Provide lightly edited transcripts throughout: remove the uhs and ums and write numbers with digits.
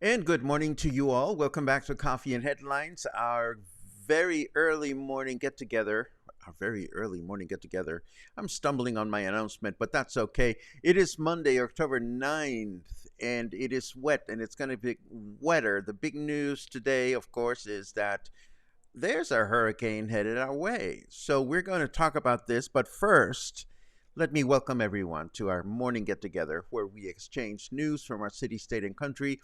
And good morning to you all. Welcome back to Coffee and Headlines, our very early morning get together. Our very early morning get together. I'm stumbling on my announcement, but that's okay. It is Monday, October 9th, and it is wet, and it's going to be wetter. The big news today, of course, is that there's a hurricane headed our way. So we're going to talk about this, but first, let me welcome everyone to our morning get together where we exchange news from our city, state, and country.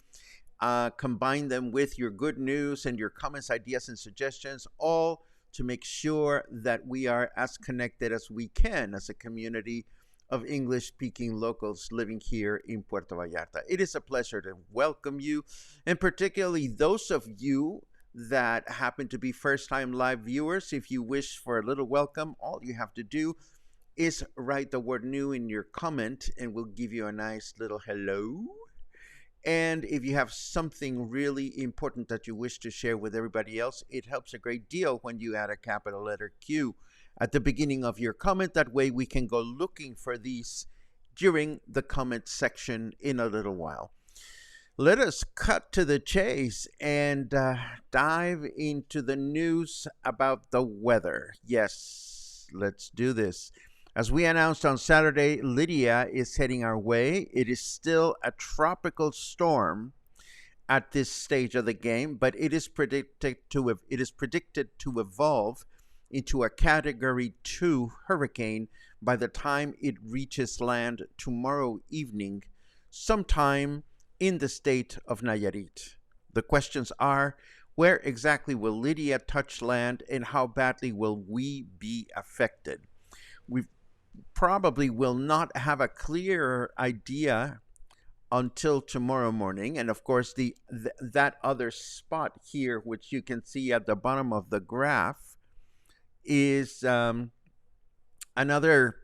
Combine them with your good news and your comments, ideas, and suggestions, all to make sure that we are as connected as we can as a community of English-speaking locals living here in Puerto Vallarta. It is a pleasure to welcome you, and particularly those of you that happen to be first-time live viewers. If you wish for a little welcome, all you have to do is write the word new in your comment, and we'll give you a nice little hello. And if you have something really important that you wish to share with everybody else, it helps a great deal when you add a capital letter Q at the beginning of your comment. That way we can go looking for these during the comment section in a little while. Let us cut to the chase and dive into the news about the weather. Yes, let's do this. As we announced on Saturday, Lydia is heading our way. It is still a tropical storm at this stage of the game, but it is predicted to evolve into a Category 2 hurricane by the time it reaches land tomorrow evening, sometime in the state of Nayarit. The questions are, where exactly will Lydia touch land, and how badly will we be affected? We probably will not have a clear idea until tomorrow morning. And of course, that other spot here, which you can see at the bottom of the graph, is another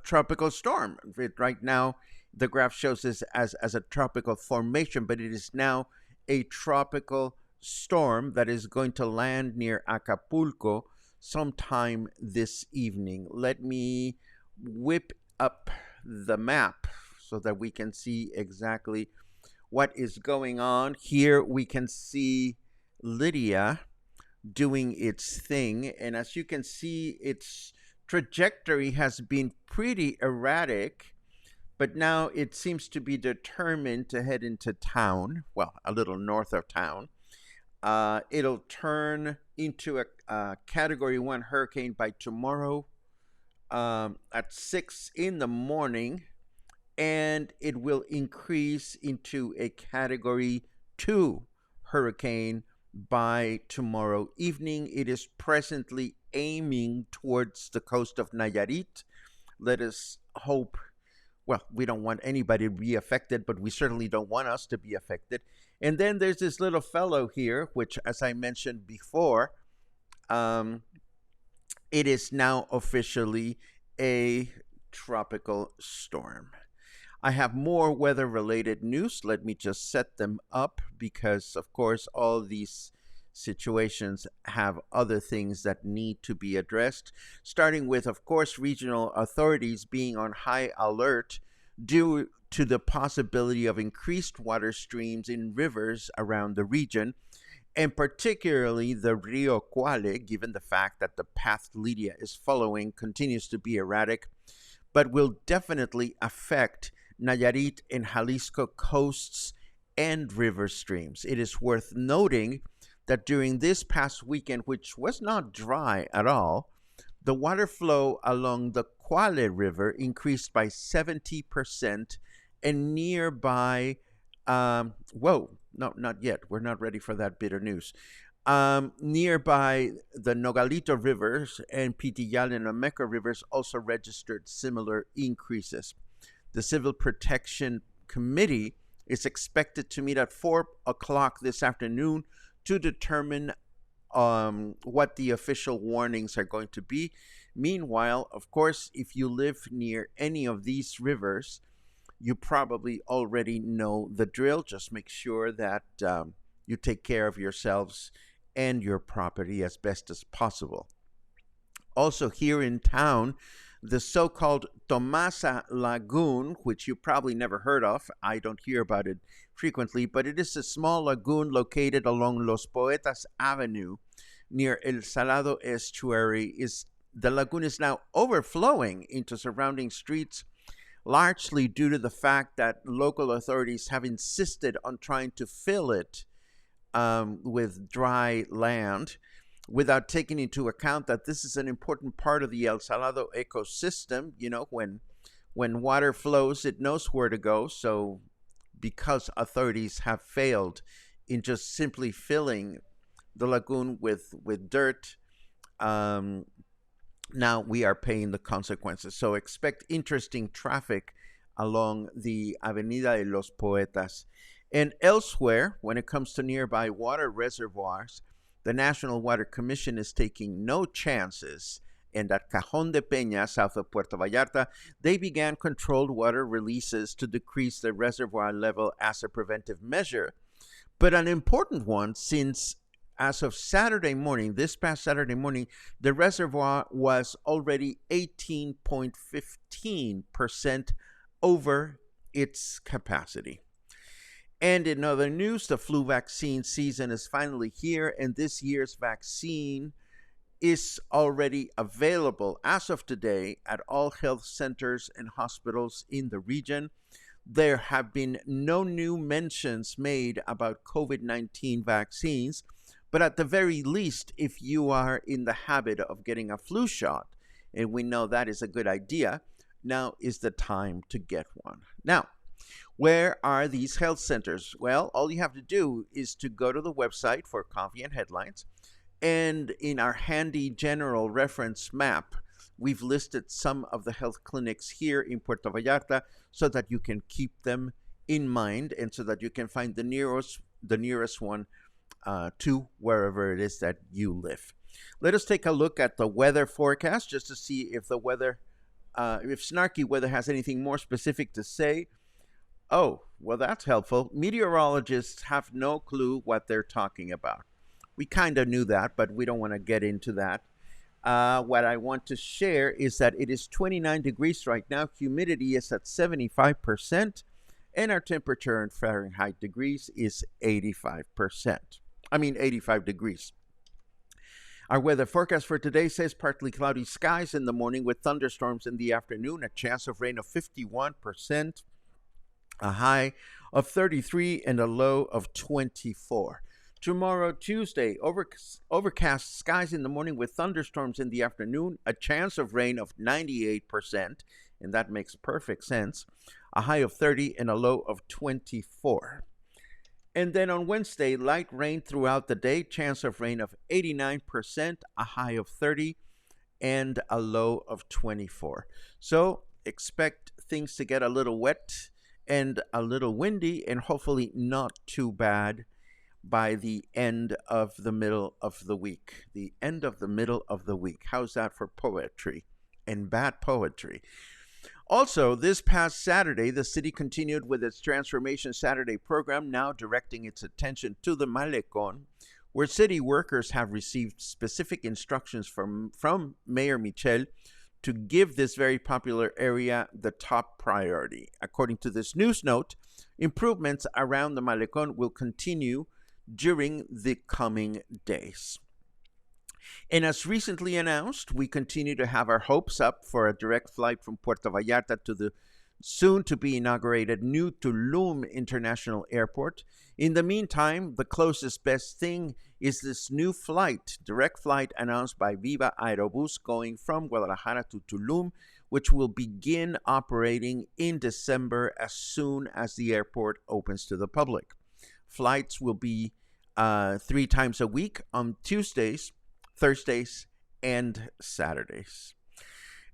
tropical storm. Right now, the graph shows this as a tropical formation, but it is now a tropical storm that is going to land near Acapulco sometime this evening. Let me whip up the map so that we can see exactly what is going on. Here we can see Lydia doing its thing, and as you can see, its trajectory has been pretty erratic, but now it seems to be determined to head into town, well, a little north of town. It'll turn into a Category 1 hurricane by tomorrow at 6 in the morning, and it will increase into a Category 2 hurricane by tomorrow evening. It is presently aiming towards the coast of Nayarit. Let us hope, well, we don't want anybody to be affected, but we certainly don't want us to be affected. And then there's this little fellow here, which, as I mentioned before, it is now officially a tropical storm. I have more weather related news. Let me just set them up because, of course, all these situations have other things that need to be addressed, starting with, of course, regional authorities being on high alert due to the possibility of increased water streams in rivers around the region, and particularly the Rio Quale, given the fact that the path Lydia is following continues to be erratic, but will definitely affect Nayarit and Jalisco coasts and river streams. It is worth noting that during this past weekend, which was not dry at all, the water flow along the Quale River increased by 70% and nearby, whoa, no, not yet. We're not ready for that bitter news. Nearby the Nogalito rivers and Pitillal and Ameca rivers also registered similar increases. The Civil Protection Committee is expected to meet at 4 o'clock this afternoon to determine what the official warnings are going to be. Meanwhile, of course, if you live near any of these rivers, you probably already know the drill. Just make sure that you take care of yourselves and your property as best as possible. Also, here in town, the so-called Tomasa Lagoon, which you probably never heard of, I don't hear about it frequently, but it is a small lagoon located along Los Poetas Avenue near El Salado Estuary. The lagoon is now overflowing into surrounding streets, largely due to the fact that local authorities have insisted on trying to fill it with dry land, without taking into account that this is an important part of the El Salado ecosystem. You know, when water flows, it knows where to go. So because authorities have failed in just simply filling the lagoon with dirt, now we are paying the consequences. So expect interesting traffic along the Avenida de los Poetas. And elsewhere, when it comes to nearby water reservoirs, the National Water Commission is taking no chances. And at Cajón de Peña, south of Puerto Vallarta, they began controlled water releases to decrease the reservoir level as a preventive measure. But an important one, since as of Saturday morning, this past Saturday morning, the reservoir was already 18.15% over its capacity. And in other news, the flu vaccine season is finally here, and this year's vaccine is already available as of today at all health centers and hospitals in the region. There have been no new mentions made about COVID-19 vaccines, but at the very least, if you are in the habit of getting a flu shot, and we know that is a good idea, now is the time to get one. Now, where are these health centers? Well, all you have to do is to go to the website for Coffee and Headlines, and in our handy general reference map, we've listed some of the health clinics here in Puerto Vallarta so that you can keep them in mind and so that you can find the nearest one to wherever it is that you live. Let us take a look at the weather forecast just to see if the weather, if Snarky Weather has anything more specific to say. Oh, well, that's helpful. Meteorologists have no clue what they're talking about. We kind of knew that, but we don't want to get into that. What I want to share is that it is 29 degrees right now. Humidity is at 75%, and our temperature in Fahrenheit degrees is 85 degrees. Our weather forecast for today says partly cloudy skies in the morning with thunderstorms in the afternoon, a chance of rain of 51%, a high of 33 and a low of 24. Tomorrow, Tuesday, overcast skies in the morning with thunderstorms in the afternoon, a chance of rain of 98%, and that makes perfect sense, a high of 30 and a low of 24. And then on Wednesday, light rain throughout the day, chance of rain of 89%, a high of 30 and a low of 24. So expect things to get a little wet and a little windy, and hopefully not too bad by the end of the middle of the week. The end of the middle of the week. How's that for poetry and bad poetry? Also, this past Saturday, the city continued with its Transformation Saturday program, now directing its attention to the Malecon, where city workers have received specific instructions from Mayor Michel to give this very popular area the top priority. According to this news note, improvements around the Malecon will continue during the coming days. And as recently announced, we continue to have our hopes up for a direct flight from Puerto Vallarta to the soon to be inaugurated new Tulum International Airport. In the meantime, the closest best thing is this new flight, direct flight announced by Viva Aerobus going from Guadalajara to Tulum, which will begin operating in December as soon as the airport opens to the public. Flights will be 3 times a week on Tuesdays, Thursdays, and Saturdays.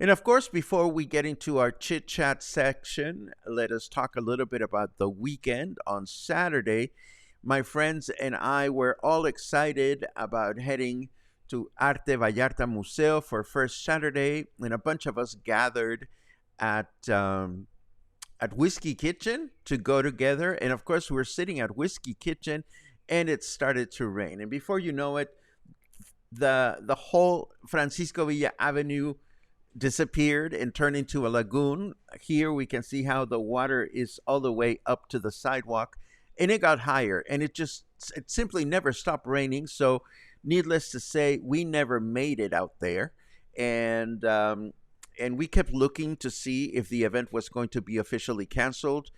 And of course, before we get into our chit chat section, let us talk a little bit about the weekend. On Saturday, my friends and I were all excited about heading to Arte Vallarta Museo for first Saturday, and a bunch of us gathered at Whiskey Kitchen to go together. And of course, we're sitting at Whiskey Kitchen, and it started to rain. And before you know it, the whole Francisco Villa Avenue disappeared and turned into a lagoon. Here we can see how the water is all the way up to the sidewalk, and it got higher, and it simply never stopped raining. So needless to say, we never made it out there, and we kept looking to see if the event was going to be officially canceled.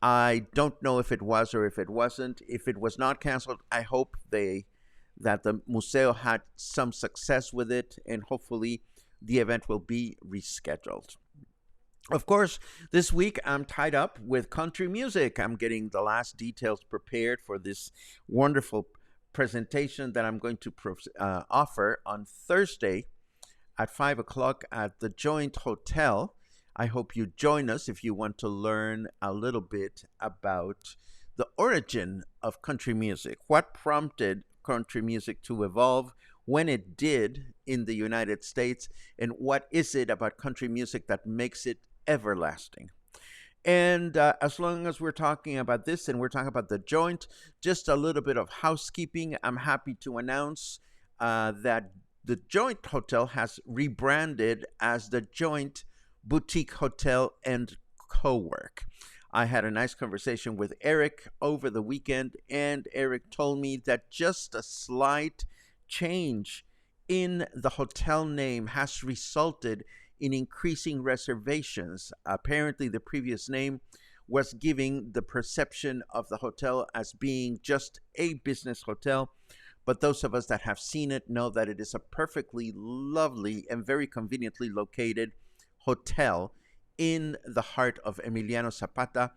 I don't know if it was or if it wasn't. If it was not canceled, I hope that the museo had some success with it, and hopefully the event will be rescheduled. Of course, this week I'm tied up with country music. I'm getting the last details prepared for this wonderful presentation that I'm going to offer on Thursday at 5 o'clock at the Joint Hotel. I hope you join us if you want to learn a little bit about the origin of country music, what prompted country music to evolve when it did in the United States, and what is it about country music that makes it everlasting. And as long as we're talking about this and we're talking about the Joint, just a little bit of housekeeping. I'm happy to announce that the Joint Hotel has rebranded as the Joint Boutique Hotel and Co-work. I had a nice conversation with Eric over the weekend, and Eric told me that just a slight change in the hotel name has resulted in increasing reservations. Apparently, the previous name was giving the perception of the hotel as being just a business hotel, but those of us that have seen it know that it is a perfectly lovely and very conveniently located hotel in the heart of Emiliano Zapata,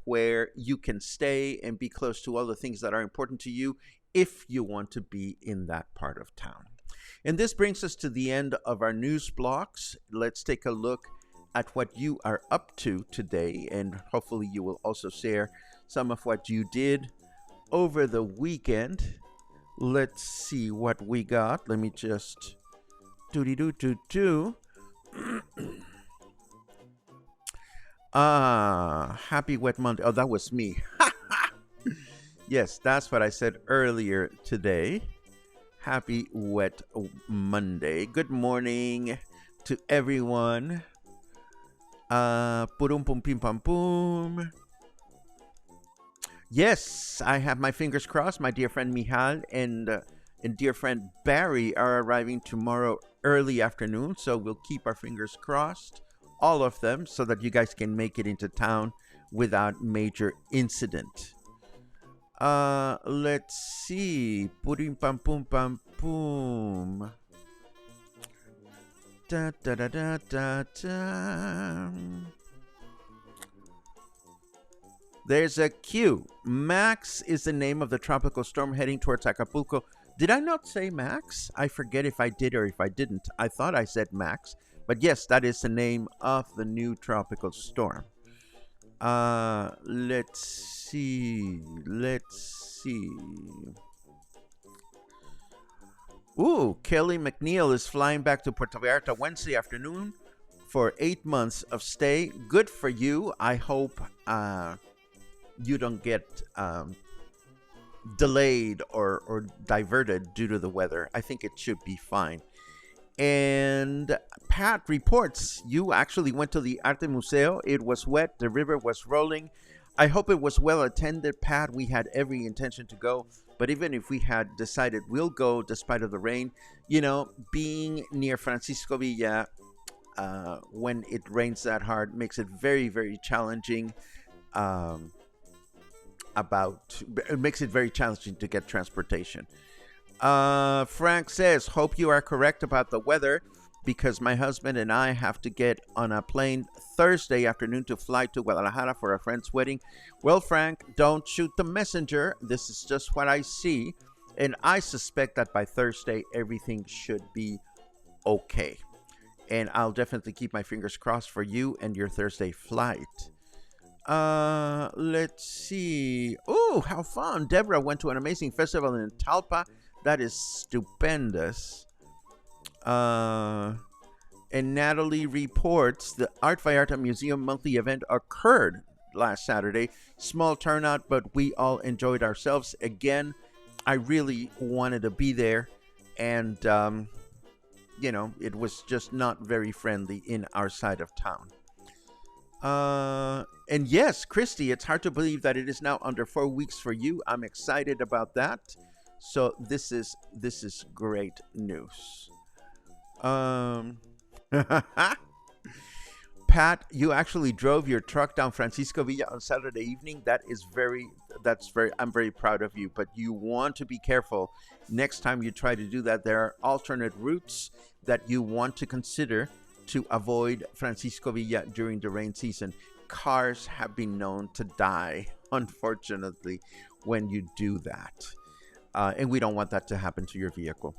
where you can stay and be close to all the things that are important to you if you want to be in that part of town. And this brings us to the end of our news blocks. Let's take a look at what you are up to today, and hopefully you will also share some of what you did over the weekend. Let's see what we got. Let me just do. Happy Wet Monday. Oh, that was me. Yes, that's what I said earlier today. Happy Wet Monday. Good morning to everyone. Purum pum pim pam pum. Yes, I have my fingers crossed. My dear friend Mihal and dear friend Barry are arriving tomorrow early afternoon, so we'll keep our fingers crossed, all of them, so that you guys can make it into town without major incident. Let's see. Purim pam pum pam pum. Da da da da da da. There's a cue. Max is the name of the tropical storm heading towards Acapulco. Did I not say Max? I forget if I did or if I didn't. I thought I said Max. But yes, that is the name of the new tropical storm. Let's see. Ooh, Kelly McNeil is flying back to Puerto Vallarta Wednesday afternoon for 8 months of stay. Good for you. I hope you don't get delayed or diverted due to the weather. I think it should be fine. And Pat reports you actually went to the Arte Museo. It was wet. The river was rolling. I hope it was well attended, Pat. We had every intention to go. But even if we had decided we'll go despite of the rain, being near Francisco Villa when it rains that hard makes it very, very challenging. It makes it very challenging to get transportation. Frank says, hope you are correct about the weather because my husband and I have to get on a plane Thursday afternoon to fly to Guadalajara for a friend's wedding. Well, Frank, don't shoot the messenger. This is just what I see. And I suspect that by Thursday, everything should be okay. And I'll definitely keep my fingers crossed for you and your Thursday flight. Let's see. Oh, how fun. Deborah went to an amazing festival in Talpa. That is stupendous. And Natalie reports the Art Vallarta Museum monthly event occurred last Saturday. Small turnout, but we all enjoyed ourselves. Again, I really wanted to be there. And, it was just not very friendly in our side of town. And yes, Christy, it's hard to believe that it is now under 4 weeks for you. I'm excited about that. So this is great news. Pat, you actually drove your truck down Francisco Villa on Saturday evening. I'm very proud of you, but you want to be careful next time you try to do that. There are alternate routes that you want to consider to avoid Francisco Villa during the rain season. Cars have been known to die, unfortunately, when you do that. And we don't want that to happen to your vehicle.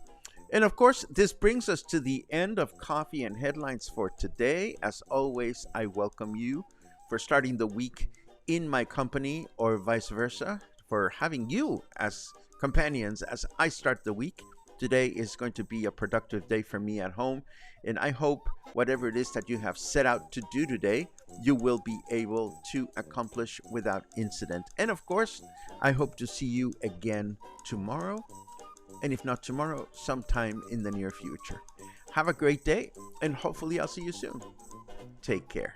And of course, this brings us to the end of Coffee and Headlines for today. As always, I welcome you for starting the week in my company or vice versa, for having you as companions as I start the week. Today is going to be a productive day for me at home, and I hope whatever it is that you have set out to do today, you will be able to accomplish without incident. And of course, I hope to see you again tomorrow, and if not tomorrow, sometime in the near future. Have a great day, and hopefully I'll see you soon. Take care.